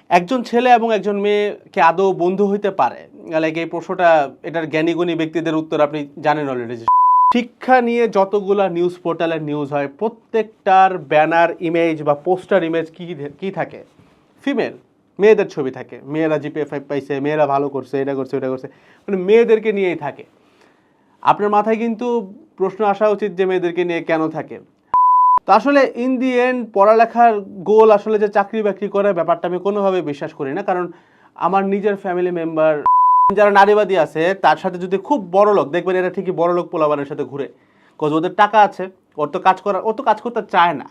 একজন ছেলে এবং একজন মেয়েকে আদৌ বন্ধু হইতে পারে? লাইক এই প্রশ্নটা, এটার জ্ঞানীগুণী ব্যক্তিদের উত্তর আপনি জানেন অলরেডি। শিক্ষা নিয়ে যতগুলা নিউজ পোর্টালের নিউজ হয়, প্রত্যেকটার ব্যানার ইমেজ বা পোস্টার ইমেজ কি থাকে? ফিমেল, মেয়েদের ছবি থাকে। মেয়েরা GPA 5 পাইছে, মেয়েরা ভালো করছে, এটা করছে, ওটা করছে, মানে মেয়েদেরকে নিয়েই থাকে। আপনার মাথায় কিন্তু প্রশ্ন আসা উচিত যে মেয়েদেরকে নিয়ে কেন থাকে। তো আসলে ইন দি এন্ড পড়ালেখার গোল আসলে যে চাকরি বাকরি করে ব্যাপারটা আমি কোনোভাবে বিশ্বাস করি না। কারণ আমার নিজের ফ্যামিলি মেম্বার যারা নারীবাদী আছে, তার সাথে যদি খুব বড় লোক দেখবেন, এরা ঠিকই বড় লোক পোলাবানের সাথে ঘুরে, কজ ওদের টাকা আছে। ওর তো কাজ করতে চায় না।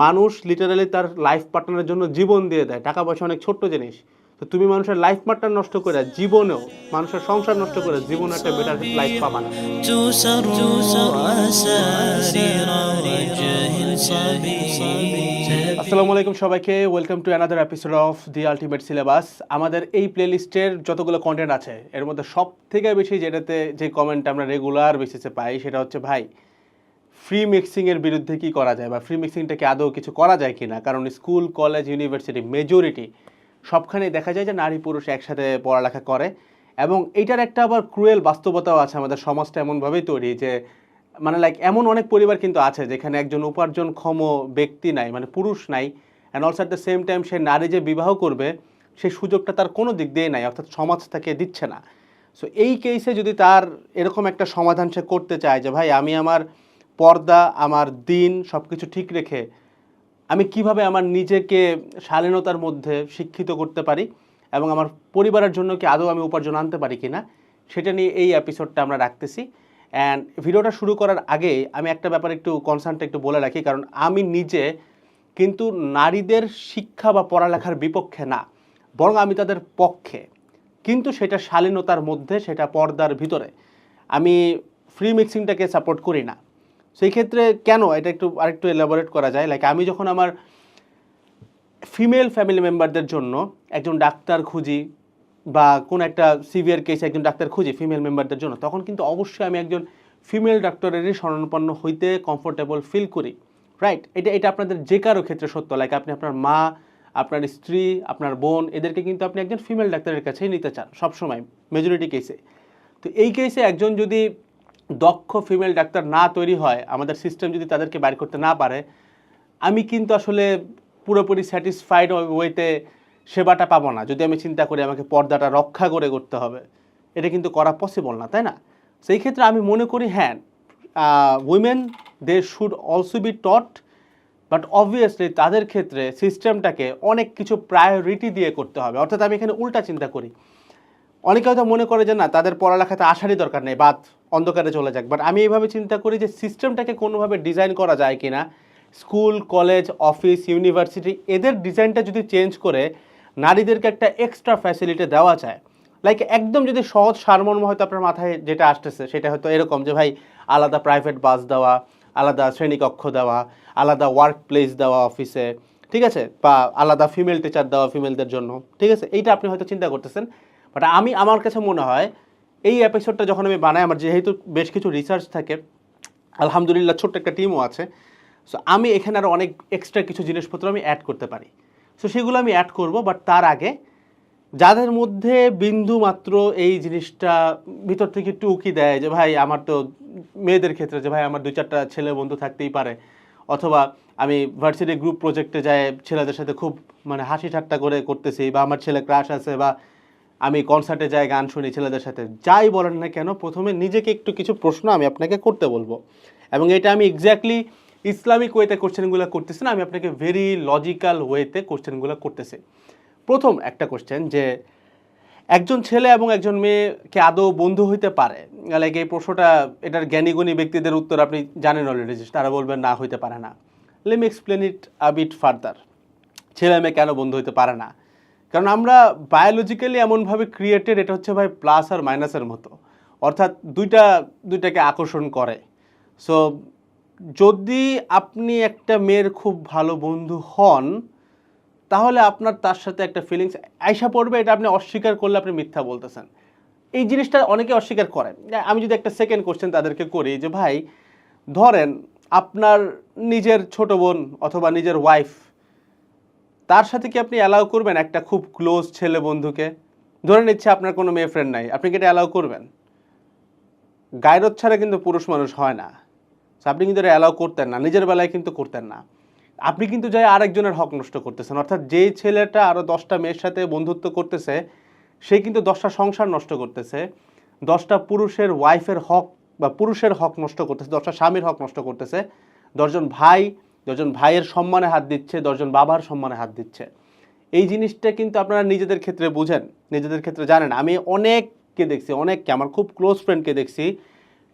মানুষ লিটারালি তার লাইফ পার্টনারের জন্য জীবন দিয়ে দেয়। টাকা পয়সা অনেক ছোট্ট জিনিস। তো তুমি মানুষের লাইফ পার্টনার নষ্ট করে জীবনেও, মানুষের সংসার নষ্ট করে জীবনে একটা বেটার লাইফ পাবা না। আসসালামু আলাইকুম সবাইকে, welcome to another episode of the ultimate syllabus. আমাদের এই প্লেলিস্টের যতগুলো কন্টেন্ট আছে, এর মধ্যে সব থেকে বেশি যে কমেন্ট আমরা রেগুলার বেসিসে পাই, সেটা হচ্ছে ভাই, ফ্রি মিক্সিংয়ের বিরুদ্ধে কি করা যায়, বা ফ্রি মিক্সিংটাকে আদৌ কিছু করা যায় কি না। কারণ স্কুল, কলেজ, ইউনিভার্সিটি মেজরিটি সবখানেই দেখা যায় যে নারী পুরুষ একসাথে পড়ালেখা করে। এবং এইটার একটা আবার ক্রুয়েল বাস্তবতাও আছে। আমাদের সমাজটা এমনভাবেই তৈরি যে, মানে লাইক এমন অনেক পরিবার কিন্তু আছে যেখানে একজন উপার্জনক্ষম ব্যক্তি নাই, মানে পুরুষ নাই, and also at the same time সে নারী যে বিবাহ করবে সেই সুযোগটা তার কোনো দিক দিয়ে নাই, অর্থাৎ সমাজ তাকে দিচ্ছে না। সো এই কেসে যদি তার এরকম একটা সমাধান সে করতে চায় যে ভাই, আমি আমার পর্দা, আমার দিন সব কিছু ঠিক রেখে আমি কিভাবে আমার নিজেকে শালীনতার মধ্যে শিক্ষিত করতে পারি এবং আমার পরিবারের জন্য কি আদৌ আমি উপার্জন আনতে পারি কিনা, সেটা নিয়ে এই এপিসোডটা আমরা রাখতেছি। অ্যান্ড ভিডিওটা শুরু করার আগে আমি একটা ব্যাপার একটু কনসার্নটা একটু বলে রাখি, কারণ আমি নিজে কিন্তু নারীদের শিক্ষা বা পড়ালেখার বিপক্ষে না, বরং আমি তাদের পক্ষে, কিন্তু সেটা শালীনতার মধ্যে, সেটা পর্দার ভিতরে। আমি ফ্রি মিক্সিংটাকে সাপোর্ট করি না। সেই ক্ষেত্রে কেন, এটা আরেকটু এলাবোরেট করা যায়। লাইক আমি যখন আমার ফিমেল ফ্যামিলি মেম্বারদের জন্য একজন ডাক্তার খুঁজি, বা কোন একটা সিভিয়ার কেসে একজন ডাক্তার খুঁজি ফিমেল মেম্বারদের জন্য, তখন কিন্তু অবশ্যই আমি একজন ফিমেল ডাক্তারেরই শরণাপন্ন হইতে কমফোর্টেবল ফিল করি, রাইট? এটা আপনাদের যে কারো ক্ষেত্রে সত্য। লাইক আপনি আপনার মা, আপনার স্ত্রী, আপনার বোন, এদেরকে কিন্তু আপনি একজন ফিমেল ডাক্তারের কাছেই নিতে চান সবসময়, মেজরিটি কেসে। তো এই কেসে একজন যদি দক্ষ ফিমেল ডাক্তার না তৈরি হয়, আমাদের সিস্টেম যদি তাদেরকে বাইর করতে না পারে, আমি কিন্তু আসলে পুরোপুরি স্যাটিসফাইড ওয়েতে সেবাটা পাবো না। যদি আমি চিন্তা করি আমাকে পর্দাটা রক্ষা করে করতে হবে, এটা কিন্তু করা পসিবল না, তাই না? সেই ক্ষেত্রে আমি মনে করি হ্যাঁ, women they should also be taught, but obviously তাদের ক্ষেত্রে সিস্টেমটাকে অনেক কিছু প্রায়োরিটি দিয়ে করতে হবে। অর্থাৎ আমি এখানে উল্টা চিন্তা করি। অনেকে হয়তো মনে করে যে না, তাদের পড়ালেখাতে আসারই দরকার নেই, বাদ, অন্ধকারে চলে যাক। বাট আমি এইভাবে চিন্তা করি যে সিস্টেমটাকে কোনোভাবে ডিজাইন করা যায় কি না, স্কুল, কলেজ, অফিস, ইউনিভার্সিটি, এদের ডিজাইনটা যদি চেঞ্জ করে নারীদেরকে একটা এক্সট্রা ফ্যাসিলিটি দেওয়া যায়। লাইক একদম যদি সহজ সারমর্ম হয়তো আপনার মাথায় যেটা আসতেছে সেটা হয়তো এরকম যে ভাই, আলাদা প্রাইভেট বাস দেওয়া, আলাদা শ্রেণীকক্ষ দেওয়া, আলাদা ওয়ার্ক প্লেস দেওয়া অফিসে, ঠিক আছে, বা আলাদা ফিমেল টিচার দেওয়া ফিমেলদের জন্য, ঠিক আছে, এইটা আপনি হয়তো চিন্তা করতেছেন। বাট আমার কাছে মনে হয় এই এপিসোডটা যখন আমি বানাই, আমার যেহেতু বেশ কিছু রিসার্চ থাকে, আলহামদুলিল্লাহ ছোট্ট একটা টিমও আছে, সো আমি এখানে আরও অনেক এক্সট্রা কিছু জিনিসপত্র আমি অ্যাড করতে পারি। সো সেগুলো আমি অ্যাড করব। বাট তার আগে যাদের মধ্যে বিন্দু মাত্র এই জিনিসটা ভিতর থেকে একটু উকি দেয় যে ভাই, আমার তো মেয়েদের ক্ষেত্রে যে ভাই আমার 2-4টা ছেলে বন্ধু থাকতেই পারে, অথবা আমি ভার্সিটি গ্রুপ প্রজেক্টে যাই ছেলেদের সাথে খুব মানে হাসি ঠাট্টা করে করতেছি, বা আমার ছেলে ক্রাশ আছে, বা আমি কনসার্টে যাই গান শুনি ছেলেদের সাথে, যাই বলেন না কেন, প্রথমে নিজেকে একটু কিছু প্রশ্ন আমি আপনাকে করতে বলবো। এবং এটা আমি এক্স্যাক্টলি ইসলামিক ওয়েতে কোশ্চেনগুলো করতেছি না, আমি আপনাকে ভেরি লজিক্যাল ওয়েতে কোশ্চেনগুলো করতেছি। প্রথম একটা কোশ্চেন যে, একজন ছেলে এবং একজন মেয়েকে আদৌ বন্ধু হইতে পারে? লাইক এই প্রশ্নটা, এটার জ্ঞানীগুণী ব্যক্তিদের উত্তর আপনি জানেন অলরেডি, তারা বলবেন না, হইতে পারে না। Let me explain it a bit further. ছেলে মেয়ে কেন বন্ধু হইতে পারে না? কারণ আমরা বায়োলজিক্যালি এমনভাবে ক্রিয়েটেড, এটা হচ্ছে ভাই প্লাস আর মাইনাসের মতো, অর্থাৎ দুইটাকে আকর্ষণ করে। সো যদি আপনি একটা মেয়ের খুব ভালো বন্ধু হন, তাহলে আপনার তার সাথে একটা ফিলিংস আইসা পড়বে। এটা আপনি অস্বীকার করলে আপনি মিথ্যা বলতেছেন। এই জিনিসটা অনেকে অস্বীকার করেন। আমি যদি একটা সেকেন্ড কোশ্চেন তাদেরকে করি যে ভাই, ধরেন আপনার নিজের ছোট বোন অথবা নিজের ওয়াইফ তার সাথে কি আপনি অ্যালাউ করবেন একটা খুব ক্লোজ ছেলে বন্ধুকে? ধরে নিচ্ছে আপনার কোনো মেয়ে ফ্রেন্ড নাই, আপনি কি এটা অ্যালাউ করবেন? গায়রত ছাড়া কিন্তু পুরুষ মানুষ হয় না। সো আপনি কিন্তু এটা অ্যালাউ করতেন না, নিজের বেলায় কিন্তু করতেন না। আপনি কিন্তু যাই আরেকজনের হক নষ্ট করতেছেন। অর্থাৎ যেই ছেলেটা আরও 10টা মেয়ের সাথে বন্ধুত্ব করতেছে, সে কিন্তু 10টা সংসার নষ্ট করতেছে, 10টা পুরুষের ওয়াইফের হক বা পুরুষের হক নষ্ট করতেছে, 10টা স্বামীর হক নষ্ট করতেছে, 10জন ভাই, 10জন ভাইয়ের সম্মানে হাত দিচ্ছে, 10জন বাবার সম্মানে হাত দিচ্ছে। এই জিনিসটা কিন্তু আপনারা নিজেদের ক্ষেত্রে বুঝেন, নিজেদের ক্ষেত্রে জানেন। আমি অনেককে দেখছি, অনেককে, আমার খুব ক্লোজ ফ্রেন্ডকে দেখছি,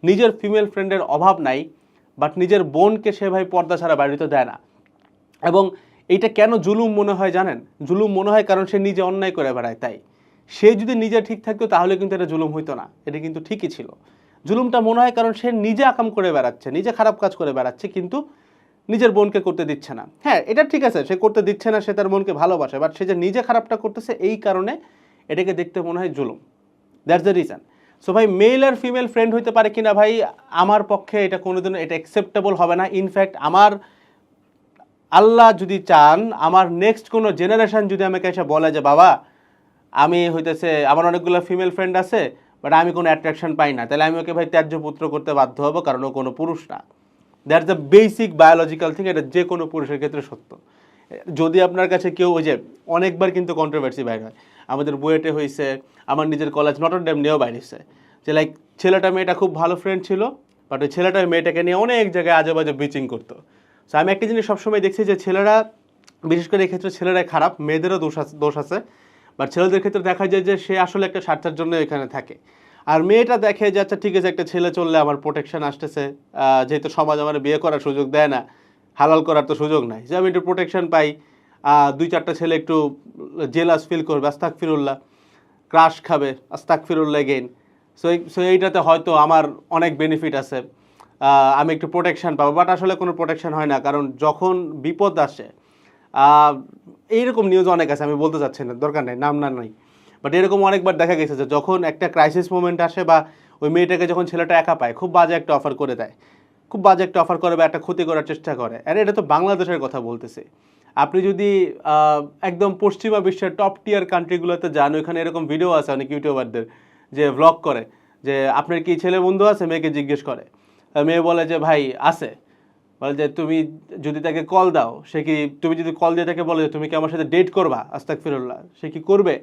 নিজের ফিমেল ফ্রেন্ডের অভাব নাই, বাট নিজের বোনকে সে ভাই পর্দা ছাড়া বাড়িতে দেয় না। এবং এইটা কেন জুলুম মনে হয় জানেন? জুলুম মনে হয় কারণ সে নিজে অন্যায় করে বেড়ায় তাই। সে যদি নিজে ঠিক থাকতো তাহলে কিন্তু এটা জুলুম হইতো না, এটা কিন্তু ঠিকই ছিল। জুলুমটা মনে হয় কারণ সে নিজে আকাম করে বেড়াচ্ছে, নিজে খারাপ কাজ করে বেড়াচ্ছে, কিন্তু নিজের বোনকে করতে দিচ্ছে না। হ্যাঁ, এটা ঠিক আছে, সে করতে দিচ্ছে না, সে তার বোনকে ভালোবাসে, বাট সে যে নিজে খারাপটা করতেছে এই কারণে এটাকে দেখতে মনে হয় জুলুম। That's the reason. সো ভাই, মেল আর ফিমেল ফ্রেন্ড হইতে পারে কিনা ভাই, আমার পক্ষে এটা কোনোদিনও এটা অ্যাকসেপ্টেবল হবে না। ইনফ্যাক্ট আমার আল্লাহ যদি চান, আমার নেক্সট কোনো জেনারেশন যদি আমাকে এসে বলে যে বাবা আমি হইতেছে আমার অনেকগুলো ফিমেল ফ্রেন্ড আছে বাট আমি কোনো অ্যাট্রাকশন পাই না, তাহলে আমি ওকে ভাই ত্যায্য পুত্র করতে বাধ্য হবো, কারণ ও কোনো পুরুষ না। That's the basic biological thing, এটা যে কোনো পুরুষের ক্ষেত্রে সত্য। যদি আপনার কাছে কেউ ওই যে অনেকবার কিন্তু কন্ট্রোভার্সি বাইর হয়, আমাদের বুয়েটে হয়েছে, আমার নিজের কলেজ নটর ডেম নিয়েও বাইর হয়েছে, যে লাইক ছেলেটা মেয়েটা খুব ভালো ফ্রেন্ড ছিল, বাট ওই ছেলেটা মেয়েটাকে নিয়ে অনেক জায়গায় আজে বাজে বিচিং করতো। সো আমি একটা জিনিস সবসময় দেখছি যে ছেলেরা, বিশেষ করে এক্ষেত্রে ছেলেরাই খারাপ, মেয়েদেরও দোষ আছে, বাট ছেলেদের ক্ষেত্রে দেখা যায় যে সে আসলে একটা স্বার্থের জন্য এখানে থাকে। আর মেয়েটা দেখে যে আচ্ছা ঠিক আছে, একটা ছেলে চললে আমার প্রোটেকশন আসতেছে, যেহেতু সমাজ আমার বিয়ে করার সুযোগ দেয় না, হালাল করার তো সুযোগ নাই, যে আমি একটু প্রোটেকশন পাই, 2-4টা ছেলে একটু জেলাস ফিল করবে, আস্তাগফিরুল্লাহ, ক্রাশ খাবে, আস্তাগফিরুল্লাহ গেইন। সো এইটাতে হয়তো আমার অনেক বেনিফিট আছে, আমি একটু প্রোটেকশন পাবো, বাট আসলে কোনো প্রোটেকশন হয় না। কারণ যখন বিপদ আসে, এইরকম নিউজ অনেক আছে, আমি বলতে চাচ্ছি না, দরকার নেই, নাম না নাই, বাট এরকম অনেকবার দেখা গেছে যে যখন একটা ক্রাইসিস মোমেন্ট আসে বা ওই মেয়েটাকে যখন ছেলেটা একা পায়, খুব বাজে একটা অফার করে দেয়, খুব বাজে একটা অফার করে বা একটা ক্ষতি করার চেষ্টা করে। আর এটা তো বাংলাদেশের কথা বলতেছে। আপনি যদি একদম পশ্চিমা বিশ্বের টপ টিয়ার কান্ট্রিগুলোতে যান, ওইখানে এরকম ভিডিও আছে অনেক ইউটিউবারদের যে ভ্লগ করে, যে আপনার কি ছেলে বন্ধু আছে, মেয়েকে জিজ্ঞেস করে, মেয়ে বলে যে ভাই আছে, বলে যে তুমি যদি তাকে কল দাও, সে কি, তুমি যদি কল দিয়ে তাকে বলে যে তুমি কি আমার সাথে ডেট করবা, আস্তাগফিরুল্লাহ, সে কি করবে?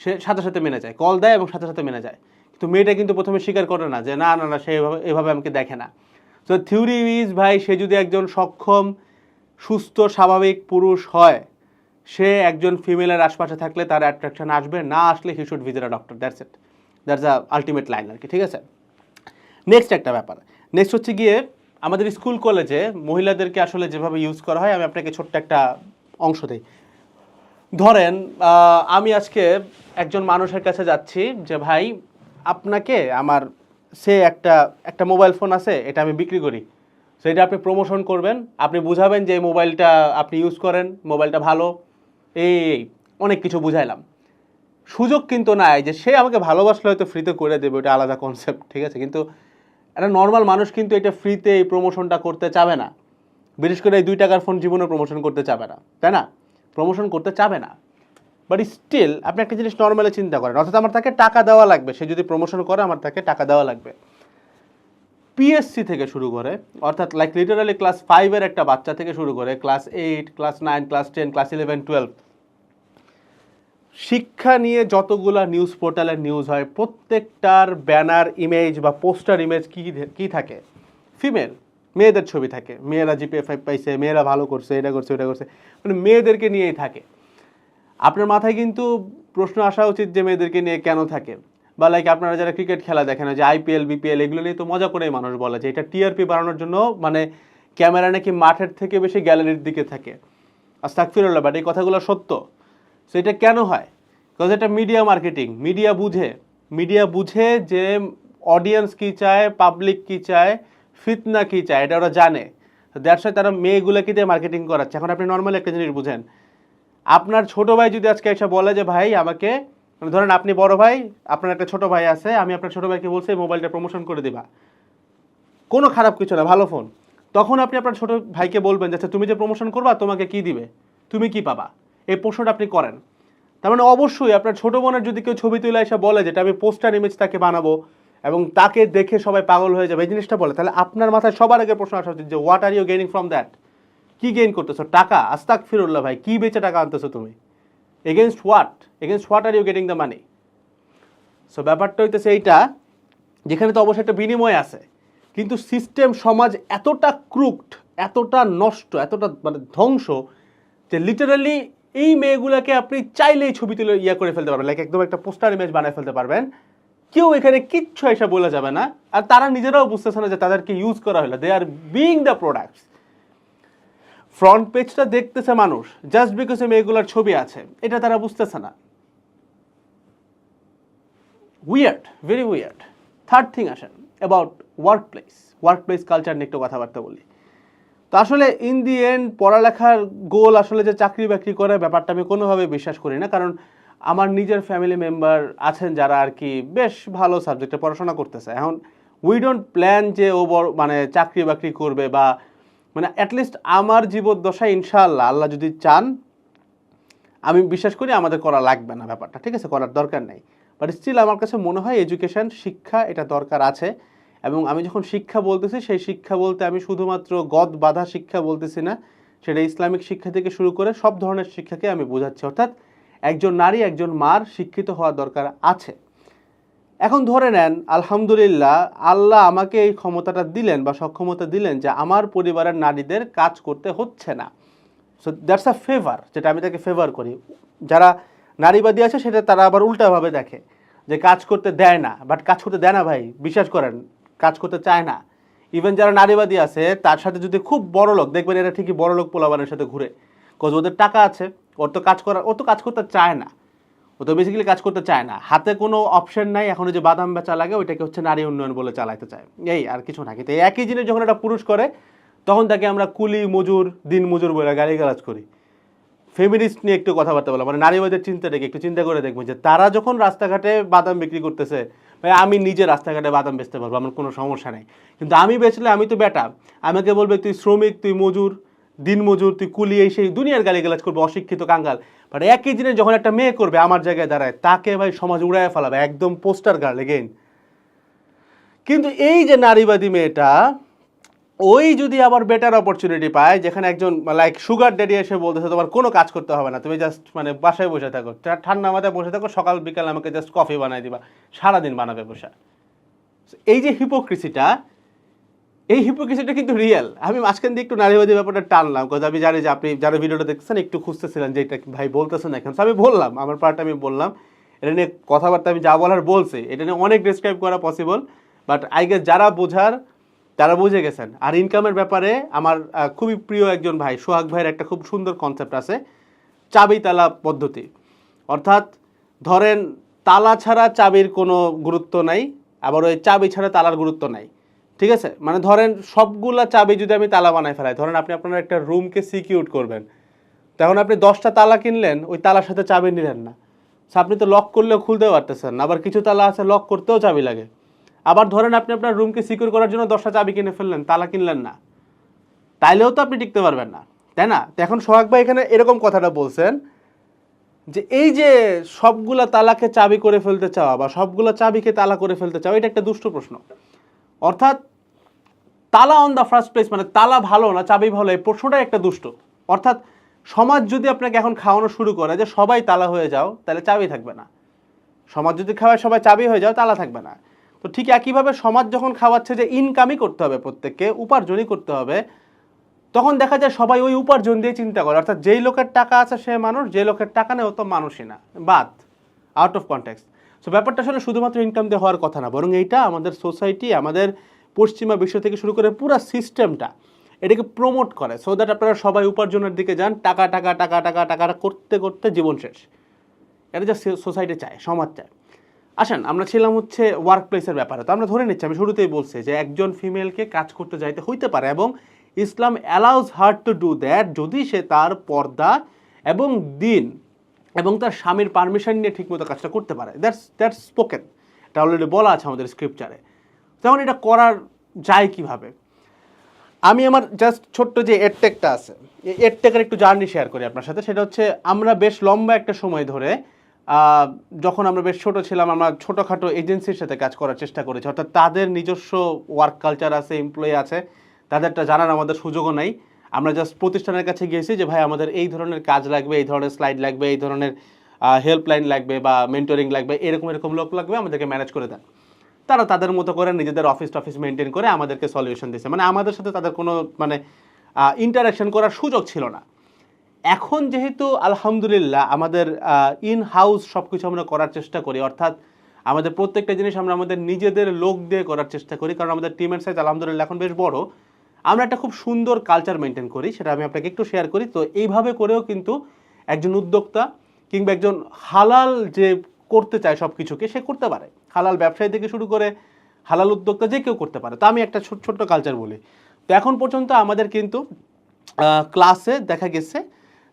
সে সাথে সাথে মেনে যায়, কল দেয় এবং সাথে সাথে মেনে যায়। কিন্তু মেয়েটা কিন্তু প্রথমে স্বীকার করে না যে না না না, সে এভাবে আমাকে দেখে না। তো থিওরি ইজ ভাই, সে যদি একজন সক্ষম সুস্থ স্বাভাবিক পুরুষ হয়, সে একজন ফিমেলের আশপাশে থাকলে তার অ্যাট্রাকশন আসবে, না আসলে he should visit a doctor, that's it, that's a ultimate line আর কি, ঠিক আছে? নেক্সট একটা ব্যাপার, নেক্সট হচ্ছে গিয়ে আমাদের স্কুল কলেজে মহিলাদেরকে আসলে যেভাবে ইউজ করা হয়, আমি আপনাকে ছোট্ট একটা অংশ দিই। ধরেন আমি আজকে একজন মানুষের কাছে যাচ্ছি যে ভাই আপনাকে আমার, সে একটা মোবাইল ফোন আছে, এটা আমি বিক্রি করি, সেটা আপনি প্রমোশন করবেন, আপনি বুঝাবেন যে এই মোবাইলটা আপনি ইউজ করেন, মোবাইলটা ভালো, এই অনেক কিছু বুঝাইলাম। সুযোগ কিন্তু নাই যে সে আমাকে ভালোবাসলে হয়তো ফ্রিতে করে দেবে, ওটা আলাদা কনসেপ্ট, ঠিক আছে? কিন্তু একটা নর্মাল মানুষ কিন্তু এটা ফ্রিতে এই প্রমোশনটা করতে চাবে না। বিশেষ করে এই 2 টাকার ফোন জীবনে প্রমোশন করতে চাবে না, তাই না? প্রমোশন করতে চাবে না। বাট স্টিল আপনি একটা জিনিস নর্মালি চিন্তা করেন, অর্থাৎ আমার তাকে টাকা দেওয়া লাগবে, সে যদি প্রমোশন করে আমার তাকে টাকা দেওয়া লাগবে। পিএসসি থেকে শুরু করে, অর্থাৎ লাইক লিটারালি ক্লাস 5-এর একটা বাচ্চা থেকে শুরু করে ক্লাস 8, ক্লাস 9, ক্লাস 10, ক্লাস 11, 12, শিক্ষা নিয়ে যতগুলা নিউজ পোর্টালের নিউজ হয়, প্রত্যেকটার ব্যানার ইমেজ বা পোস্টার ইমেজ কি থাকে? ফিমেল, মেয়েদের ছবি থাকে, মেয়েরা জিপিএ 5 পাইছে, মেয়েরা ভালো করছে, এটা করছে, ওটা করছে, মানে মেয়েদেরকে নিয়েই থাকে। আপনার মাথায় কিন্তু প্রশ্ন আসা উচিত যে মেয়েদেরকে নিয়ে কেন থাকে? বা লাইক আপনারা যারা ক্রিকেট খেলা দেখেন, যে আইপিএল, বিপিএল, এগুলো নিয়ে তো মজা করেই মানুষ বলে যে এটা টিআরপি বাড়ানোর জন্য, মানে ক্যামেরা নাকি মাঠের থেকে বেশি গ্যালারির দিকে থাকে। আস্তাগফিরুল্লাহ, বাট এই কথাগুলো সত্য। সো এটা কেন হয়? বিকজ এটা মিডিয়া মার্কেটিং। মিডিয়া বুঝে যে অডিয়েন্স কী চায়, পাবলিক কী চায়, ফিতনা কী চায়, এটা ওরা জানে। দ্যাটস ওয়াই তারা মেয়েগুলোকে দিয়ে মার্কেটিং করাচ্ছে। এখন আপনি নর্মালি একটা জিনিস বুঝেন, আপনার ছোট ভাই যদি আজকে এসে বলে যে ভাই আমাকে, ধরেন আপনি বড় ভাই, আপনার একটা ছোট ভাই আছে, আমি আপনার ছোট ভাইকে বলছি এই মোবাইলটা প্রমোশন করে দিবা, কোনো খারাপ কিছু না, ভালো ফোন। তখন আপনি আপনার ছোট ভাইকে বলবেন যে আচ্ছা তুমি যে প্রমোশন করবা, তোমাকে কি দিবে, তুমি কি পাবা? এই প্রশ্নটা আপনি করেন। তার মানে অবশ্যই আপনার ছোট বোনের যদি কেউ ছবি তুলে এসে বলে যেটা আমি পোস্টার ইমেজ তাকে বানাবো এবং তাকে দেখে সবাই পাগল হয়ে যাবে, এই জিনিসটা বলে, তাহলে আপনার মাথায় সবার আগে প্রশ্ন আসা উচিত যে what are you gaining from that? কি গেইন করতেছো? টাকা? আস্তাগফিরুল্লাহ ভাই, কি বেচে টাকা আনতেছো তুমি? Against what are you getting the money? So ব্যাপারটা হইতেছে এইটা, যেখানে তো অবশ্যই একটা বিনিময় আছে, কিন্তু সিস্টেম সমাজ এতটা ক্রুকড, এতটা নষ্ট, এতটা মানে ধ্বংস যে লিটারালি এই মেয়েগুলোকে আপনি চাইলেই ছবি তুলে করে ফেলতে পারবেন, লাইক একদম একটা পোস্টার ইমেজ বানায় ফেলতে পারবেন, কেউ এখানে কিচ্ছু এসে বলে যাবে না। আর তারা নিজেরাও বুঝতেছে না যে তাদেরকে ইউজ করা হলো, they are being the products. Front পেজটা দেখতেছে মানুষ জাস্ট বিকজ মেয়েগুলোর ছবি আছে, এটা তারা বুঝতেছে না। Weird, very weird. Third thing আসেন অ্যাবাউট ওয়ার্ক প্লেস কালচার নিয়ে একটু কথাবার্তা বলি। তো আসলে ইন দি এন্ড পড়ালেখার গোল আসলে যে চাকরি বাকরি করে ব্যাপারটা আমি কোনোভাবে বিশ্বাস করি না, কারণ আমার নিজের ফ্যামিলি মেম্বার আছেন যারা আর কি বেশ ভালো সাবজেক্টে পড়াশোনা করতেছে। এখন উই ডোন্ট প্ল্যান যে ও বড় মানে চাকরি বাকরি করবে, বা মানে অ্যাটলিস্ট আমার জীবদ্দশায় ইনশাআল্লাহ আল্লাহ যদি চান, আমি বিশ্বাস করি আমাদের করা লাগবে না ব্যাপারটা, ঠিক আছে, করার দরকার নেই। বাট স্টিল আমার কাছে মনে হয় এডুকেশন, শিক্ষা, এটা দরকার আছে। এবং আমি যখন শিক্ষা বলতেছি, সেই শিক্ষা বলতে আমি শুধুমাত্র গদ বাঁধা শিক্ষা বলতেছি না, সেটা ইসলামিক শিক্ষা থেকে শুরু করে সব ধরনের শিক্ষাকে আমি বোঝাচ্ছি। অর্থাৎ একজন নারী, একজন মার শিক্ষিত হওয়া দরকার আছে। এখন ধরে নেন আলহামদুলিল্লাহ আল্লাহ আমাকে এই ক্ষমতাটা দিলেন বা সক্ষমতা দিলেন যে আমার পরিবারের নারীদের কাজ করতে হচ্ছে না। সো দ্যাটস আ ফেভার, যেটা আমি তাকে ফেভার করি। যারা নারীবাদী আছে সেটা তারা আবার উল্টাভাবে দেখে যে কাজ করতে দেয় না, বাট কাজ করতে দেয় না ভাই, বিশ্বাস করেন, কাজ করতে চায় না। ইভেন যারা নারীবাদী আছে তার সাথে যদি খুব বড় লোক, দেখবেন এরা ঠিকই বড় লোক পোলাবানের সাথে ঘুরে, কজ ওদের টাকা আছে, ওর তো কাজ করতে চায় না, ও তো বেসিক্যালি কাজ করতে চায় না, হাতে কোনো অপশন নাই। এখন যে বাদাম বেচা লাগে ওইটাকে হচ্ছে নারী উন্নয়ন বলে চালাইতে চায়, এই আর কিছু না। কিন্তু একই জিনিস যখন একটা পুরুষ করে তখন তাকে আমরা কুলি মজুর, দিন মজুর বলে গালিগালাজ করি। ফেমিনিস্ট নিয়ে একটু কথাবার্তা বলা, মানে নারীবাদের চিন্তাটাকে একটু চিন্তা করে দেখবেন যে তারা যখন রাস্তাঘাটে বাদাম বিক্রি করতেছে, ভাই আমি নিজে রাস্তাঘাটে বাদাম বেচতে পারবো, আমার কোনো সমস্যা নেই, কিন্তু আমি বেচলে আমি তো বেটা, আমাকে বলবে তুই শ্রমিক, তুই মজুর, দিন মজুর, তুই কুলি, এই সেই দুনিয়ার গালিগালাজ করবে, অশিক্ষিত কাঙ্গাল। বাট একই জিনিস যখন একটা মেয়ে করবে আমার জায়গায় দাঁড়ায়, তাকে ভাই সমাজ উড়াইয়া ফেলাবে, একদম পোস্টার গার্ল এগেইন। কিন্তু এই যে নারীবাদী মেয়েটা, ওই যদি আবার বেটার অপরচুনিটি পায়, যেখানে একজন লাইক সুগার ড্যাডি এসে বলতেছে তোমার কোনো কাজ করতে হবে না, তুমি জাস্ট মানে বাসায় বসে থাকো, ঠান্ডা মাথায় বসে থাকো, সকাল বিকাল আমাকে জাস্ট কফি বানাই দিবা, সারাদিন বানাবে বসে। এই যে হিপোক্রেসিটা, এই হিপোক্রেসিটা কিন্তু রিয়েল। আমি মাঝখান দিয়ে একটু নারীবাদী ব্যাপারটা টানলাম, কারণ আমি জানি যে আপনি যারা ভিডিওটা দেখতেছেন একটু খুঁজতেছিলেন যে এটা ভাই বলতেছেন এখন, আমি বললাম আমার পার্টটা আমি বললাম, এটা নিয়ে কথাবার্তা আমি যা বলার বলছি, এটা নিয়ে অনেক ডিসক্রাইব করা পসিবল, বাট আই গেস যারা বোঝার তারা বুঝে গেছেন। আর ইনকামের ব্যাপারে আমার খুবই প্রিয় একজন ভাই, সোহাগ ভাইয়ের একটা খুব সুন্দর কনসেপ্ট আছে, চাবি তালা পদ্ধতি। অর্থাৎ ধরেন তালা ছাড়া চাবির কোনো গুরুত্ব নাই, আবার ওই চাবি ছাড়া তালার গুরুত্ব নাই, ঠিক আছে? মানে ধরেন সবগুলা চাবি যদি আমি তালা বানায় ফেলাই, ধরেন আপনি আপনার একটা রুমকে সিকিউর করবেন, তখন আপনি 10টা তালা কিনলেন, ওই তালার সাথে চাবি নিলেন না, আপনি তো লক করলেও খুলতেও পারতেছেন না। আবার কিছু তালা আছে লক করতেও চাবি লাগে। আবার ধরেন আপনি আপনার রুমকে সিকিউর করার জন্য 10টা চাবি কিনে ফেললেন, তালা কিনলেন না, তাইলেও তো আপনি টিকতে পারবেন না, তাই না? তো এখন সোহাগ ভাই এখানে এরকম কথাটা বলছেন যে এই যে সবগুলা তালাকে চাবি করে ফেলতে চাওয়া বা সবগুলা চাবিকে তালা করে ফেলতে চাওয়া, এটা একটা দুষ্ট প্রশ্ন। অর্থাৎ তালা অন দ্য ফার্স্ট প্লেস, মানে তালা ভালো না চাবি ভালো, এই প্রশ্নটাই একটা দুষ্ট। অর্থাৎ সমাজ যদি আপনাকে এখন খাওয়ানো শুরু করে যে সবাই তালা হয়ে যাও, তাহলে চাবি থাকবে না। সমাজ যদি খাওয়ায় সবাই চাবি হয়ে যাও, তালা থাকবে না। তো ঠিক একইভাবে সমাজ যখন খাওয়াচ্ছে যে ইনকামই করতে হবে, প্রত্যেককে উপার্জনই করতে হবে, তখন দেখা যায় সবাই ওই উপার্জন দিয়ে চিন্তা করে। অর্থাৎ যেই লোকের টাকা আছে সে মানুষ, যে লোকের টাকা নেই ও তো মানুষই না, বাদ, আউট অফ কনটেক্সট। সো ব্যাপারটা আসলে শুধুমাত্র ইনকাম দিয়ে হওয়ার কথা না, বরং এইটা আমাদের সোসাইটি, আমাদের পশ্চিমা বিশ্ব থেকে শুরু করে পুরো সিস্টেমটা এটাকে প্রমোট করে, সো দ্যাট আপনারা সবাই উপার্জনের দিকে যান, টাকা টাকা টাকা টাকা টাকা করতে করতে জীবন শেষ। এটা যা সোসাইটি চায়, সমাজ চায়। আসেন আমরা ছিলাম হচ্ছে ওয়ার্ক প্লেসের ব্যাপারে। তো আমরা ধরে নিচ্ছি, আমি শুরুতেই বলছি যে একজন ফিমেলকে কাজ করতে যাইতে হইতে পারে, এবং Islam allows her to do that, যদি সে তার পর্দা এবং দিন এবং তার স্বামীর পারমিশন নিয়ে ঠিকমতো কাজটা করতে পারে। দ্যাটস স্পোকেন, এটা অলরেডি বলা আছে আমাদের স্ক্রিপচারে। তখন এটা করার যায় কিভাবে? আমি আমার জাস্ট ছোট্ট যে এডটেকটা আছে, এই এডটেকের একটু জার্নি শেয়ার করি আপনার সাথে। সেটা হচ্ছে আমরা বেশ লম্বা একটা সময় ধরে যখন আমরা বেশ ছোট ছিলাম, আমরা ছোটোখাটো এজেন্সির সাথে কাজ করার চেষ্টা করেছি, অর্থাৎ তাদের নিজস্ব ওয়ার্ক কালচার আছে, এমপ্লয়ি আছে, তাদেরটা জানার আমাদের সুযোগও নাই। আমরা জাস্ট প্রতিষ্ঠানের কাছে গিয়েছি যে ভাই আমাদের এই ধরনের কাজ লাগবে, এই ধরনের স্লাইড লাগবে, এই ধরনের হেল্পলাইন লাগবে বা মেন্টরিং লাগবে, এরকম এরকম লোক লাগবে, আমাদেরকে ম্যানেজ করে দেন। তারা তাদের মতো করে নিজেদের অফিস টফিস মেনটেন করে আমাদেরকে সলিউশন দিয়েছে, মানে আমাদের সাথে তাদের কোনো মানে ইন্টারাকশন করার সুযোগ ছিল না। এখন যেহেতু আলহামদুলিল্লাহ আমাদের ইন হাউস সব কিছু আমরা করার চেষ্টা করি, অর্থাৎ আমাদের প্রত্যেকটা জিনিস আমরা আমাদের নিজেদের লোক দিয়ে করার চেষ্টা করি, কারণ আমাদের টিমের সাইজ আলহামদুলিল্লাহ এখন বেশ বড়। আমরা একটা খুব সুন্দর কালচার মেনটেন করি, সেটা আমি আপনাকে একটু শেয়ার করি। তো এইভাবে করেও কিন্তু একজন উদ্যোক্তা কিংবা একজন হালাল যে করতে চায় সব কিছুকে, সে করতে পারে। হালাল ব্যবসায়ী থেকে শুরু করে হালাল উদ্যোক্তা যে কেউ করতে পারে। তো আমি একটা ছোট্ট কালচার বলি। তো এখন পর্যন্ত আমাদের কিন্তু ক্লাসে দেখা গেছে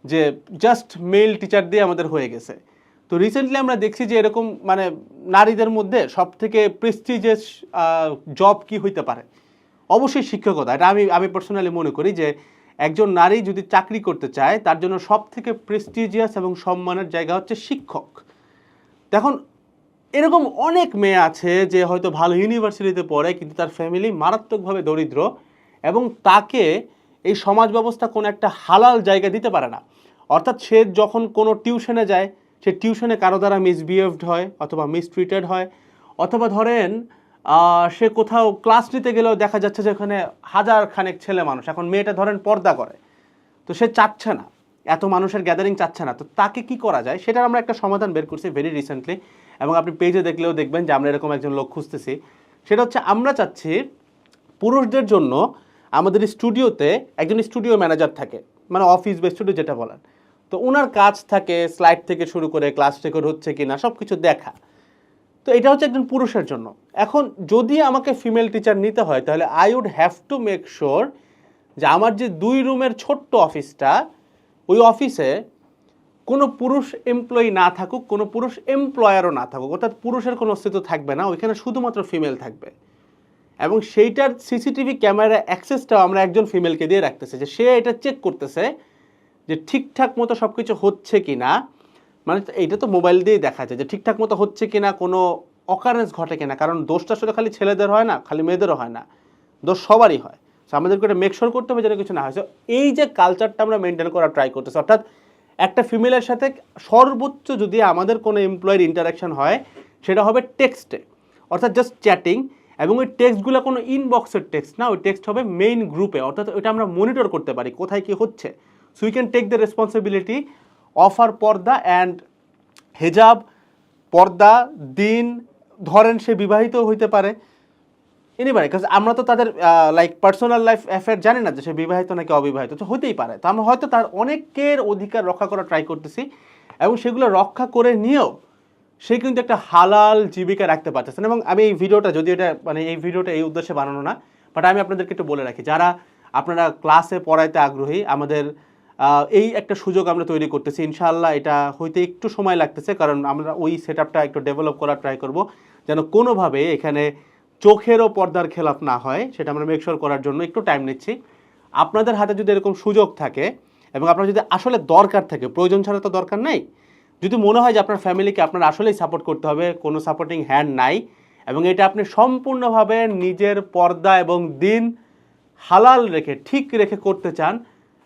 যে জাস্ট মেল টিচার দিয়ে আমাদের হয়ে গেছে। তো রিসেন্টলি আমরা দেখছি যে এরকম মানে নারীদের মধ্যে সব থেকে প্রেস্টিজিয়াস জব কি হইতে পারে, অবশ্যই শিক্ষকতা। এটা আমি পার্সোনালি মনে করি যে একজন নারী যদি চাকরি করতে চায় তার জন্য সব থেকে প্রেস্টিজিয়াস এবং সম্মানের জায়গা হচ্ছে শিক্ষক। এখন এরকম অনেক মেয়ে আছে যে হয়তো ভালো ইউনিভার্সিটিতে পড়ে কিন্তু তার ফ্যামিলি মারাত্মকভাবে দরিদ্র এবং তাকে এই সমাজ ব্যবস্থা কোনো একটা হালাল জায়গা দিতে পারে না। অর্থাৎ সে যখন কোনো টিউশনে যায়, সে টিউশনে কারো দ্বারা মিসবিহেভড হয় অথবা মিসট্রিটেড হয়, অথবা ধরেন সে কোথাও ক্লাস নিতে গেলেও দেখা যাচ্ছে যে ওখানে হাজার খানেক ছেলে মানুষ। এখন মেয়েটা ধরেন পর্দা করে, তো সে চাচ্ছে না, এত মানুষের গ্যাদারিং চাচ্ছে না, তো তাকে কি করা যায় সেটার আমরা একটা সমাধান বের করছি ভেরি রিসেন্টলি, এবং আপনি পেজে দেখলেও দেখবেন যে আমরা এরকম একজন লোক খুঁজতেছি। সেটা হচ্ছে আমরা চাচ্ছি পুরুষদের জন্য আমাদের স্টুডিওতে একজন স্টুডিও ম্যানেজার থাকে, মানে অফিস বা স্টুডিও যেটা বলেন। তো ওনার কাজ থাকে স্লাইড থেকে শুরু করে ক্লাস রেকর্ড হচ্ছে কি না সব কিছু দেখা। তো এটা হচ্ছে একজন পুরুষের জন্য। এখন যদি আমাকে ফিমেল টিচার নিতে হয় তাহলে I would have to make sure যে আমার যে 2 রুমের ছোট্ট অফিসটা, ওই অফিসে কোনো পুরুষ এমপ্লয়ি না থাকুক, কোনো পুরুষ এমপ্লয়ারও না থাকুক, অর্থাৎ পুরুষের কোনো অস্তিত্ব থাকবে না, ওইখানে শুধুমাত্র ফিমেল থাকবে। এবং সেইটার সিসিটিভি ক্যামেরা অ্যাক্সেসটাও আমরা একজন ফিমেলকে দিয়ে রাখতেছি, যে সে এটা চেক করতেছে যে ঠিকঠাক মতো সব কিছু হচ্ছে কি না। মানে এইটা তো মোবাইল দিয়েই দেখা যায় যে ঠিকঠাক মতো হচ্ছে কি না, কোনো অকারেন্স ঘটে কিনা। কারণ দোষটা আসলে খালি ছেলেদের হয় না, খালি মেয়েদেরও হয় না, দোষ সবারই হয়। সো আমাদেরকে এটা মেক শিওর করতে হবে যেন কিছু না হয়। সো এই যে কালচারটা আমরা মেনটেন করার ট্রাই করতেছি, অর্থাৎ একটা ফিমেলের সাথে সর্বোচ্চ যদি আমাদের কোনো এমপ্লয়ের ইন্টারাকশন হয় সেটা হবে টেক্সটে, অর্থাৎ জাস্ট চ্যাটিং। এবং ওই টেক্সটগুলো কোনো ইনবক্সের টেক্সট না, ওই টেক্সট হবে মেইন গ্রুপে, অর্থাৎ ওইটা আমরা মনিটর করতে পারি কোথায় কী হচ্ছে। So we can take the responsibility of our purdah and হেজাব, পর্দা, দিন, ধরেন সে বিবাহিত হইতে পারে, এনিবারে, কারণ আমরা তো তাদের লাইক পার্সোনাল লাইফ অ্যাফেয়ার জানি না যে সে বিবাহিত নাকি অবিবাহিত, তো হতেই পারে। তো আমরা হয়তো তার অনেকের অধিকার রক্ষা করা ট্রাই করতেছি, এবং সেগুলো রক্ষা করে নিয়েও সে কিন্তু একটা হালাল জীবিকা রাখতে পারতেছেন। এবং আমি এই ভিডিওটা, যদি এটা মানে এই ভিডিওটা এই উদ্দেশ্যে বানানো না, বাট আমি আপনাদেরকে একটু বলে রাখি, যারা আপনারা ক্লাসে পড়াইতে আগ্রহী, আমাদের এই একটা সুযোগ আমরা তৈরি করতেছি। ইনশাআল্লাহ এটা হইতে একটু সময় লাগতেছে, কারণ আমরা ওই সেট আপটা একটু ডেভেলপ করার ট্রাই করব, যেন কোনোভাবে এখানে চোখেরও পর্দার খেলাফ না হয়, সেটা আমরা মেক শিওর করার জন্য একটু টাইম নিচ্ছি। আপনাদের হাতে যদি এরকম সুযোগ থাকে এবং আপনার যদি আসলে দরকার থাকে, প্রয়োজন ছাড়া তো দরকার নেই, যদি মনে হয় যে আপনার ফ্যামিলিকে আপনার আসলেই সাপোর্ট করতে হবে, কোনো সাপোর্টিং হ্যান্ড নাই, এবং এটা আপনি সম্পূর্ণভাবে নিজের পর্দা এবং দিন হালাল রেখে ঠিক রেখে করতে চান,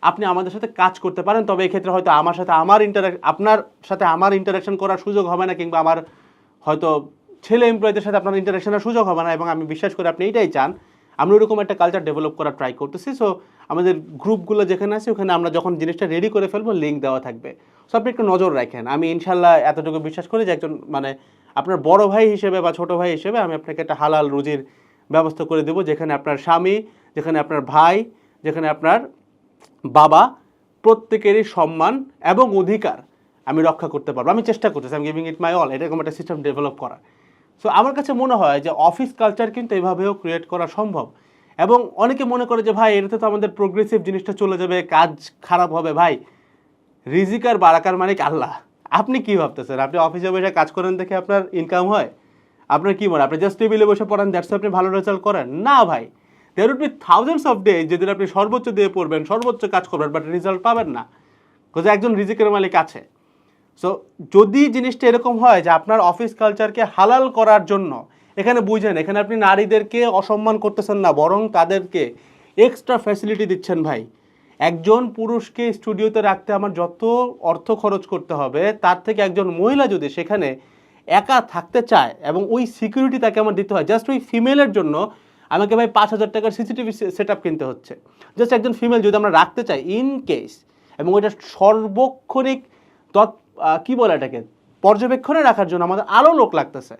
আপনি আমাদের সাথে কাজ করতে পারেন। তবে এক্ষেত্রে হয়তো আপনার সাথে আমার ইন্টারাকশন করার সুযোগ হবে না, কিংবা আমার হয়তো ছেলে এমপ্লয়ীদের সাথে আপনার ইন্টারাকশনের সুযোগ হবে না, এবং আমি বিশ্বাস করি আপনি এইটাই চান। আমরা ওরকম একটা কালচার ডেভেলপ করার ট্রাই করতেছি। সো আমাদের গ্রুপগুলো যেখানে আছে ওখানে আমরা যখন জিনিসটা রেডি করে ফেলবো লিঙ্ক দেওয়া থাকবে। সো আপনি একটু নজর রাখেন। আমি ইনশাল্লাহ এতটুকু বিশ্বাস করি যে একজন মানে আপনার বড় ভাই হিসেবে বা ছোট ভাই হিসেবে আমি আপনাকে একটা হালাল রুজির ব্যবস্থা করে দেবো, যেখানে আপনার স্বামী, যেখানে আপনার ভাই, যেখানে আপনার বাবা, প্রত্যেকেরই সম্মান এবং অধিকার আমি রক্ষা করতে পারবো। আমি চেষ্টা করতেছি, আমি গিভিং ইট মাই অল, এরকম একটা সিস্টেম ডেভেলপ করা। সো আমার কাছে মনে হয় যে অফিস কালচার কিন্তু এভাবেও ক্রিয়েট করা সম্ভব। এবং অনেকে মনে করে যে ভাই এটাতে তো আমাদের প্রোগ্রেসিভ জিনিসটা চলে যাবে, কাজ খারাপ হবে। ভাই, রিজিকার বারাকার মালিক আল্লাহ। আপনি কি ভাবতেছেন আপনি অফিসে বসে কাজ করেন দেখে আপনার ইনকাম হয়? আপনার কি মনে, আপনি জাস্ট টেবিলে বসে পড়েন দ্যাটস আপনি ভালো রেজাল্ট করেন? না ভাই, there would be thousands of days যেদিন আপনি সর্বোচ্চ দিয়ে পড়বেন, সর্বোচ্চ কাজ করবেন, বাট রেজাল্ট পাবেন না, বিকজ একজন রিজিকের মালিক আছে। সো যদি জিনিসটা এরকম হয় যে আপনার অফিস কালচারকে হালাল করার জন্য, এখানে বুঝেন এখানে আপনি নারীদেরকে অসম্মান করতেছেন না, বরং তাদেরকে এক্সট্রা ফ্যাসিলিটি দিচ্ছেন ভাই। একজন পুরুষকে স্টুডিওতে রাখতে আমার যত অর্থ খরচ করতে হবে, তার থেকে একজন মহিলা যদি সেখানে একা থাকতে চায় এবং ওই সিকিউরিটি তাকে আমার দিতে হয়, জাস্ট ওই ফিমেলের জন্য আমাকে ভাই 5,000 টাকার সিসিটিভি সেট আপ কিনতে হচ্ছে। জাস্ট একজন ফিমেল যদি আমরা রাখতে চাই ইন কেস, এবং ওইটা সর্বক্ষণিক কী বলে এটাকে পর্যবেক্ষণে রাখার জন্য আমাদের আরও লোক লাগতেছে,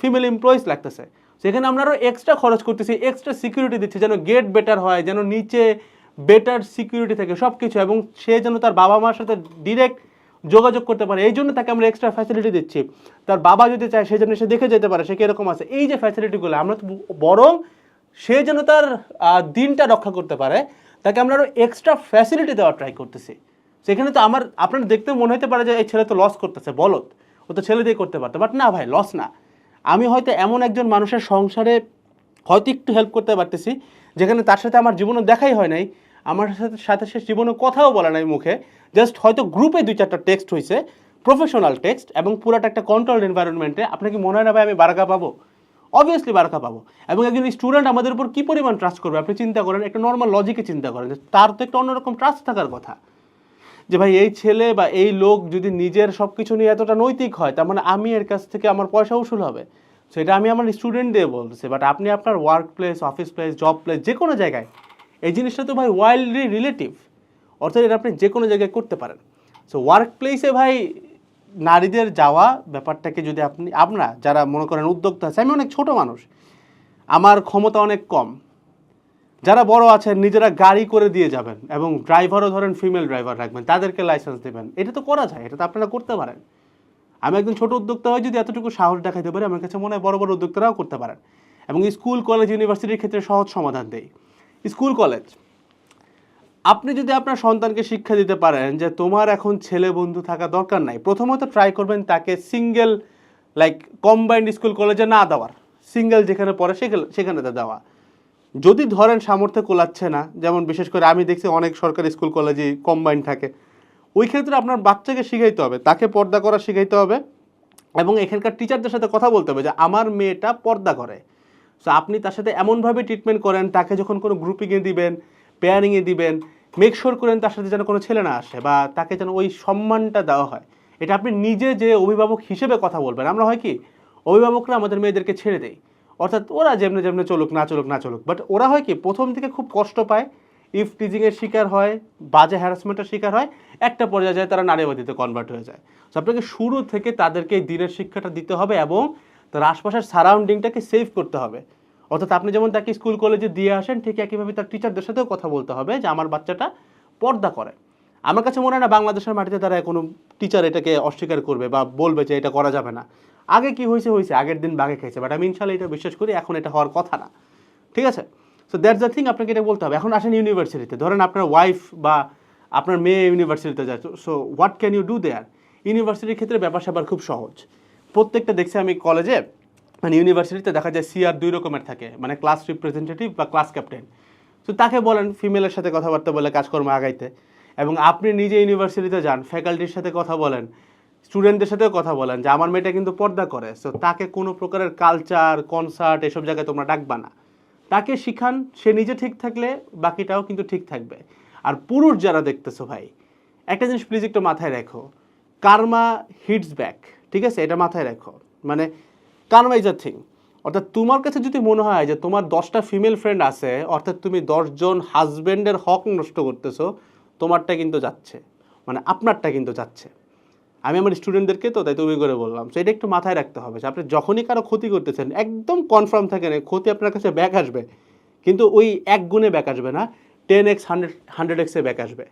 ফিমেল এমপ্লয়িজ লাগতেছে। সেখানে আমরা আরও এক্সট্রা খরচ করতেছি, এক্সট্রা সিকিউরিটি দিচ্ছি যেন গেট বেটার হয়, যেন নিচে বেটার সিকিউরিটি থাকে সব কিছু, এবং সে যেন তার বাবা মার সাথে ডিরেক্ট যোগাযোগ করতে পারে, এই জন্য তাকে আমরা এক্সট্রা ফ্যাসিলিটি দিচ্ছি। তার বাবা যদি চায় সে যেন সে দেখে যেতে পারে সে কীরকম আছে, এই যে ফ্যাসিলিটিগুলো আমরা তো, বরং সে যেন তার দিনটা রক্ষা করতে পারে তাকে আমরা আরও এক্সট্রা ফ্যাসিলিটি দেওয়ার ট্রাই করতেছি। সেখানে তো আপনার দেখতে মনে হতে পারে যে এই ছেলে তো লস করতেছে, বলত ও তো ছেলে দিয়ে করতে পারতো, বাট না ভাই, লস না। আমি হয়তো এমন একজন মানুষের সংসারে হয়তো একটু হেল্প করতে পারতেছি যেখানে তার সাথে আমার জীবনে দেখাই হয় নাই, আমার সাথে সে জীবনে কথাও বলে নাই মুখে, জাস্ট হয়তো গ্রুপে 2-4টা টেক্সট হয়েছে, প্রফেশনাল টেক্সট, এবং পুরাটা একটা কন্ট্রোলড এনভায়রনমেন্টে। আপনার কি মনে হয় না ভাই আমি বারাকা পাবো? অবভিয়াসলি বারাকা পাবো। এবং একজন স্টুডেন্ট আমাদের উপর কী পরিমাণ ট্রাস্ট করবে আপনি চিন্তা করেন, একটা নর্মাল লজিকে চিন্তা করেন, যে তার তো একটা অন্যরকম ট্রাস্ট থাকার কথা, যে ভাই এই ছেলে বা এই লোক যদি নিজের সব কিছু নিয়ে এতটা নৈতিক হয়, তার মানে আমি এর কাছ থেকে আমার পয়সা উসুল হবে। সেটা আমি আমার স্টুডেন্ট দিয়ে বলতেছি, বাট আপনি আপনার work place, office place, job place, যে কোনো জায়গায় এই জিনিসটা তো ভাই ওয়াইল্ডলি রিলেটিভ, অর্থাৎ এটা আপনি যে কোনো জায়গায় করতে পারেন। সো ওয়ার্ক প্লেসে ভাই নারীদের যাওয়া ব্যাপারটাকে যদি আমরা যারা মনে করেন উদ্যোক্তা আছে, আমি অনেক ছোট মানুষ, আমার ক্ষমতা অনেক কম, যারা বড় আছেন নিজেরা গাড়ি করে দিয়ে যাবেন এবং ড্রাইভারও ধরেন ফিমেল ড্রাইভার রাখবেন, তাদেরকে লাইসেন্স দেবেন, এটা তো করা যায়, এটা তো আপনারা করতে পারেন। আমি একজন ছোট উদ্যোক্তা হয়ে যদি এতটুকু সাহস দেখাতে পারি, আমার কাছে মনে হয় বড় বড় উদ্যোক্তারাও করতে পারেন। এবং স্কুল কলেজ ইউনিভার্সিটির ক্ষেত্রে সহজ সমাধান দেই। স্কুল কলেজ, আপনি যদি আপনার সন্তানকে শিক্ষা দিতে পারেন যে তোমার এখন ছেলে বন্ধু থাকা দরকার নাই, প্রথমত ট্রাই করবেন তাকে সিঙ্গেল কম্বাইন্ড স্কুল কলেজে না দেওয়ার, সিঙ্গেল যেখানে পড়ে সেখানে দেওয়া। যদি ধরেন সামর্থ্য কোলাচ্ছে না, যেমন বিশেষ করে আমি দেখছি অনেক সরকারি স্কুল কলেজে কম্বাইন্ড থাকে, ওই ক্ষেত্রে আপনার বাচ্চাকে শিখাইতে হবে, তাকে পর্দা করা শিখাইতে হবে, এবং এখানকার টিচারদের সাথে কথা বলতে হবে যে আমার মেয়েটা পর্দা করে। সো আপনি তার সাথে এমনভাবে ট্রিটমেন্ট করেন, তাকে যখন কোনো গ্রুপিংয়ে দিবেন, পেয়ারিংয়ে দিবেন, মেক শিওর করেন তার সাথে যেন কোনো ছেলে না আসে, বা তাকে যেন ওই সম্মানটা দেওয়া হয়। এটা আপনি নিজে যে অভিভাবক হিসেবে কথা বলবেন। আমরা হয় কি অভিভাবকরা আমাদের মেয়েদেরকে ছেড়ে দেয়, অর্থাৎ ওরা যেমনি যেমনি চলুক না চলুক না চলুক, বাট ওরা হয় কি প্রথম থেকে খুব কষ্ট পায়, ইফ টিজিংয়ের শিকার হয়, বাজে হ্যারাসমেন্টের শিকার হয়, একটা পর্যায়ে যায় তারা নারীবাদীতে কনভার্ট হয়ে যায়। সো আপনাকে শুরু থেকে তাদেরকে এই দিনের শিক্ষাটা দিতে হবে এবং তার আশপাশের সারাউন্ডিংটাকে সেভ করতে হবে। অর্থাৎ আপনি যেমন তাকে স্কুল কলেজে দিয়ে আসেন, ঠিক একইভাবে তার টিচারদের সাথেও কথা বলতে হবে যে আমার বাচ্চাটা পর্দা করে। আমার কাছে মনে হয় না বাংলাদেশের মাটিতে তারা কোনো টিচার এটাকে অস্বীকার করবে বা বলবে যে এটা করা যাবে না। আগে কি হয়েছে, আগের দিন বাঘে খেয়েছে, বাট আমি ইনশাল্লাহ এটা বিশ্বাস করি এখন এটা হওয়ার কথা না। ঠিক আছে? সো দ্যাটস দ্য থিং, আপনাকে এটা বলতে হবে। এখন আসেন ইউনিভার্সিটিতে, ধরেন আপনার ওয়াইফ বা আপনার মেয়ে ইউনিভার্সিটিতে যায়, so what can you do there? ইউনিভার্সিটির ক্ষেত্রে ব্যাপার স্যাপার খুব সহজ। প্রত্যেকটা দেখছি আমি কলেজে ইউনিভার্সিটিতে দেখা যায় সিআর 2 রকমের থাকে, মানে ক্লাস রিপ্রেজেন্টেটিভ বা ক্লাস ক্যাপ্টেন। তো তাকে বলেন ফিমেলের সাথে কথাবার্তা বলে কাজকর্ম আগাইতে, এবং আপনি নিজে ইউনিভার্সিটিতে যান, ফ্যাকাল্টির সাথে কথা বলেন, স্টুডেন্টদের সাথেও কথা বলেন যে আমার মেয়েটা কিন্তু পর্দা করে। সো তাকে কোনো প্রকারের কালচার, কনসার্ট এসব জায়গায় তোমরা ডাকবা না, তাকে শিখান, সে নিজে ঠিক থাকলে বাকিটাও কিন্তু ঠিক থাকবে। আর পুরুষ যারা দেখতেছো ভাই, একটা জিনিস প্লিজ একটু মাথায় রেখো, কার্মা হিটস ব্যাক। ঠিক আছে? এটা মাথায় রেখো, মানে কার্মা ইজ আ থিং। অর্থাৎ তোমার কাছে যদি মনে হয় যে তোমার 10টা ফিমেল ফ্রেন্ড আছে, অর্থাৎ তুমি 10 জন হাজব্যান্ডের হক নষ্ট করতেছো, তোমারটা কিন্তু যাচ্ছে, মানে আপনারটা কিন্তু যাচ্ছে। আমি আমার স্টুডেন্টদেরকে তো তাই তুমি করে বললাম। সো এটা একটু মাথায় রাখতে হবে যে আপনি যখনই কারো ক্ষতি করতেছেন, একদম কনফার্ম থাকেন ক্ষতি আপনার কাছে ব্যাক আসবে, কিন্তু ওই 1 গুণে ব্যাক আসবে না, 10x 100x ব্যাক আসবে।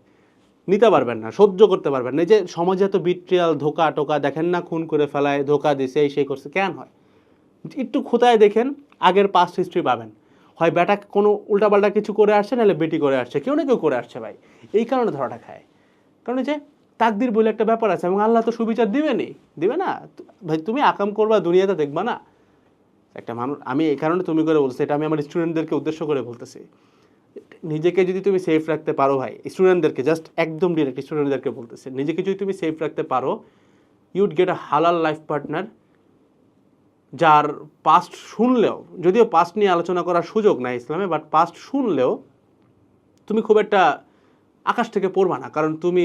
নিতে পারবেন না, সহ্য করতে পারবেন না। এই যে সমাজে এত বিট্রিয়াল, ধোকা টোকা দেখেন না, খুন করে ফেলায়, ধোকা দিছে, সেই করছে, কেন হয়? একটু খোঁতায় দেখেন, আগের পাস্ট হিস্ট্রি পাবেন, হয় বেটা কোনো উল্টাপাল্টা কিছু করে আসছে, নাহলে বেটি করে আসছে, কেউ না কেউ করে আসছে ভাই। এই কারণে ধরাটা খায়, কারণ যে তাকদির বলে একটা ব্যাপার আছে, এবং আল্লাহ তো সুবিচার দিবে না ভাই। তুমি আকাম করবা, দুনিয়াতে দেখবা না, একটা মানুষ, আমি এই কারণে তুমি করে বলছি, এটা আমি আমার স্টুডেন্টদেরকে উদ্দেশ্য করে বলতেছি। নিজেকে যদি তুমি সেফ রাখতে পারো ভাই, স্টুডেন্টদেরকে জাস্ট একদম ডিরেক্ট স্টুডেন্টদেরকে বলতেছে, নিজেকে যদি তুমি সেফ রাখতে পারো, ইউড গেট আ হালাল লাইফ পার্টনার যার পাস্ট শুনলেও, যদিও পাস্ট নিয়ে আলোচনা করার সুযোগ নাই ইসলামে, বাট পাস্ট শুনলেও তুমি খুব একটা আকাশ থেকে পড়বা না, কারণ তুমি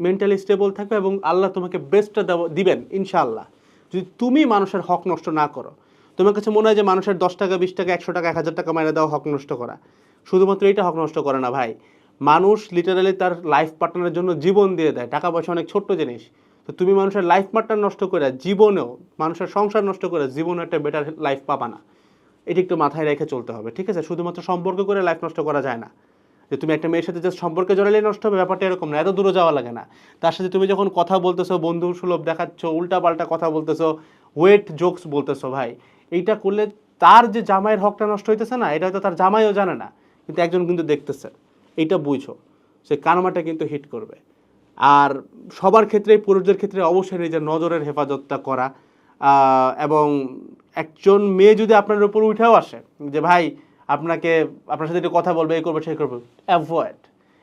মেন্টালি স্টেবল থাকবে এবং আল্লাহ তোমাকে বেস্টটা দিবেন ইনশাআল্লাহ, যদি তুমি মানুষের হক নষ্ট না করো। তোমার কাছে মনে হয় যে মানুষের 10 টাকা 20 টাকা 100 টাকা 1000 টাকা মাইনে দেওয়া হক নষ্ট করা, শুধুমাত্র এটা হক নষ্ট করে না ভাই। মানুষ লিটারালি তার লাইফ পার্টনারের জন্য জীবন দিয়ে দেয়, টাকা পয়সা অনেক ছোট্ট জিনিস। তো তুমি মানুষের লাইফ পার্টনার নষ্ট করে জীবনেও, মানুষের সংসার নষ্ট করে জীবনে একটা বেটার লাইফ পাবা না। এটি একটু মাথায় রেখে চলতে হবে, ঠিক আছে? শুধুমাত্র সম্পর্ক করে লাইফ নষ্ট করা যায় না, যে তুমি একটা মেয়ের সাথে জাস্ট সম্পর্কে জড়ালেই নষ্ট হবে, ব্যাপারটা এরকম না, এত দূরে যাওয়া লাগে না। তার সাথে তুমি যখন কথা বলতেছো, বন্ধু সুলভ দেখাচ্ছ, উল্টাপাল্টা কথা বলতেছো, ওয়েট জোকস বলতেছো, ভাই এইটা করলে তার যে জামাইয়ের হকটা নষ্ট হইতেছে না, এটা হয়তো তার জামাইও জানে না, কিন্তু একজন কিন্তু দেখতেছে। এইটা বুঝো, সে কানমাটা কিন্তু হিট করবে। আর সবার ক্ষেত্রে, পুরুষদের ক্ষেত্রে অবশ্যই নিজের নজরের হেফাজতটা করা, এবং একজন মেয়ে যদি আপনার উপর উঠেও আসে যে ভাই আপনার সাথে একটু কথা বলবে, এই করবে সেই করবে,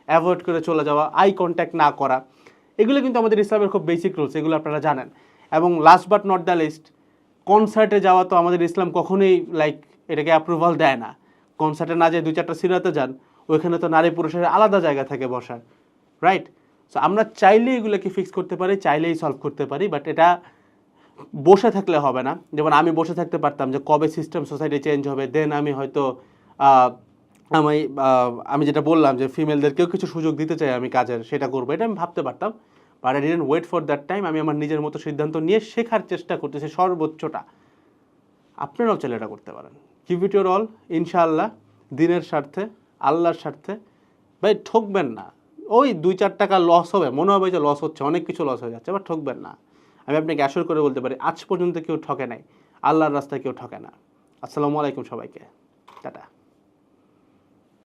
অ্যাভয়েড করে চলে যাওয়া, আই কন্ট্যাক্ট না করা, এগুলো কিন্তু আমাদের ইসলামের খুব বেসিক রুলস, এগুলো আপনারা জানেন। এবং last but not the least, কনসার্টে যাওয়া তো আমাদের ইসলাম কখনোই এটাকে অ্যাপ্রুভাল দেয় না। কনসার্টে না যেয়ে 2-4টা সিনেমাতে যান, ওইখানে তো নারী পুরুষের আলাদা জায়গা থাকে বসার, রাইট? সো আমরা চাইলেই এগুলোকে ফিক্স করতে পারি, চাইলেই সলভ করতে পারি, বাট এটা বসে থাকলে হবে না। যেমন আমি বসে থাকতে পারতাম যে কবে সিস্টেম সোসাইটি চেঞ্জ হবে, দেন আমি হয়তো আমি যেটা বললাম যে ফিমেলদেরকেও কিছু সুযোগ দিতে চাই আমি কাজের, সেটা করবো, এটা আমি ভাবতে পারতাম, but I didn't wait for that time. আমি আমার নিজের মতো সিদ্ধান্ত নিয়ে শেখার চেষ্টা করতেছি সর্বোচ্চটা। আপনারাও চাইলে এটা করতে পারেন। গিভ ইট ইউর অল, ইনশাআল্লাহ, দিনের স্বার্থে, আল্লাহর স্বার্থে। ভাই ঠকবেন না, ওই 2-4 টাকা লস হবে, মনে হবে যে লস হচ্ছে, অনেক কিছু লস হয়ে যাচ্ছে, বাট ঠকবেন না। আমি আপনাকে অ্যাসিওর করে বলতে পারি, আজ পর্যন্ত কেউ ঠকে নাই, আল্লাহর রাস্তায় কেউ ঠকে না। আসসালামু আলাইকুম সবাইকে, টাটা।